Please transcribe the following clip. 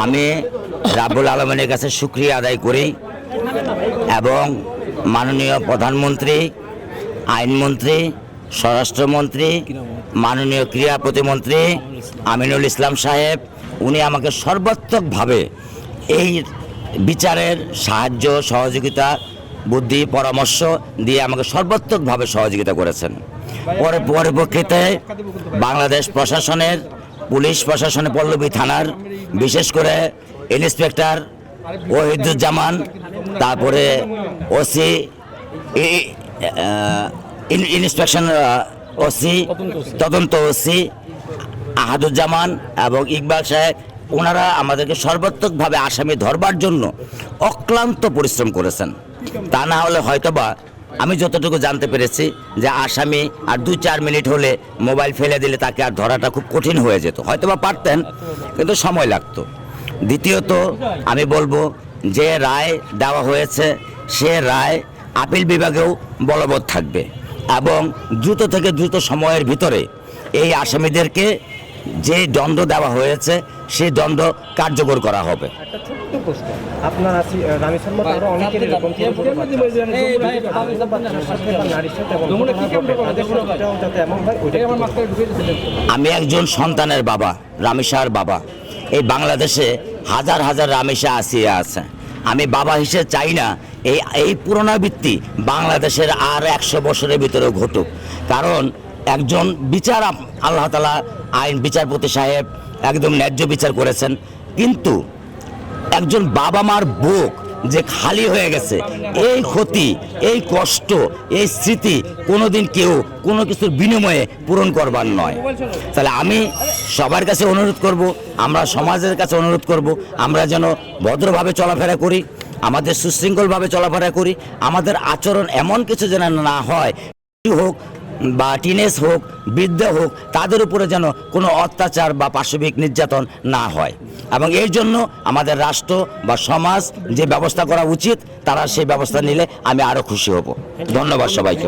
আমি রাব্বুল আলামিনের কাছে শুকরিয়া আদায় করি এবং মাননীয় প্রধানমন্ত্রী, আইনমন্ত্রী, স্বরাষ্ট্রমন্ত্রী, মাননীয় ক্রীড়া প্রতিমন্ত্রী আমিনুল ইসলাম সাহেব, উনি আমাকে সর্বাত্মকভাবে এই বিচারের সাহায্য সহযোগিতা বুদ্ধি পরামর্শ দিয়ে আমাকে সর্বাত্মকভাবে সহযোগিতা করেছেন। পরিপ্রেক্ষিতে বাংলাদেশ প্রশাসনের, পুলিশ প্রশাসনের পল্লবী থানার বিশেষ করে ইন্সপেক্টর ওহিদুজ্জামান, তারপরে ওসি, ইন্সপেকশন ওসি, তদন্ত ওসি আহাদুজ্জামান এবং ইকবাল সাহেব, ওনারা আমাদেরকে সর্বাত্মকভাবে আসামি ধরবার জন্য অক্লান্ত পরিশ্রম করেছেন। তা না হলে হয়তোবা আমি যতটুকু জানতে পেরেছি যে আসামি আর 2-4 মিনিট হলে মোবাইল ফেলে দিলে তাকে আর ধরাটা খুব কঠিন হয়ে যেত, হয়তোবা পারতেন কিন্তু সময় লাগতো। দ্বিতীয়ত আমি বলবো যে রায় দেওয়া হয়েছে সে রায় আপিল বিভাগেও বলবৎ থাকবে এবং দ্রুত থেকে দ্রুত সময়ের ভিতরে এই আসামিদেরকে যে দণ্ড দেওয়া হয়েছে সেই দণ্ড কার্যকর করা হবে। একটা ছোট্ট প্রশ্ন, আপনার আছি রামেশ্বর মতো আরো অনেকের এরকম আমি একজন সন্তানের বাবা, রামেশার বাবা। এই বাংলাদেশে হাজার হাজার রামেশা আসিয়া আছে। আমি বাবা হিসেবে চাই না এই পুনরাবৃত্তি বাংলাদেশের আর 100 বছরের ভিতরেও ঘটুক, কারণ একজন বিচার আল্লাহ তাআলা আইন বিচারপতি সাহেব একদম ন্যায্য বিচার করেছেন, কিন্তু একজন বাবা মার বুক যে খালি হয়ে গেছে, এই ক্ষতি, এই কষ্ট, এই স্মৃতি কোনোদিন কেউ কোনো কিছুর বিনিময়ে পূরণ করবার নয়। তাহলে আমি সবার কাছে অনুরোধ করব, আমরা সমাজের কাছে অনুরোধ করব, আমরা যেন ভদ্রভাবে চলাফেরা করি, আমাদের সুশৃঙ্খলভাবে চলাফেরা করি, আমাদের আচরণ এমন কিছু যেন না হয়, হোক বা টিনেজ হোক, বৃদ্ধ হোক, তাদের উপরে যেন কোনো অত্যাচার বা পাশবিক নির্যাতন না হয়। এবং এই জন্য আমাদের রাষ্ট্র বা সমাজ যে ব্যবস্থা করা উচিত, তারা সেই ব্যবস্থা নিলে আমি আরও খুশি হব। ধন্যবাদ সবাইকে।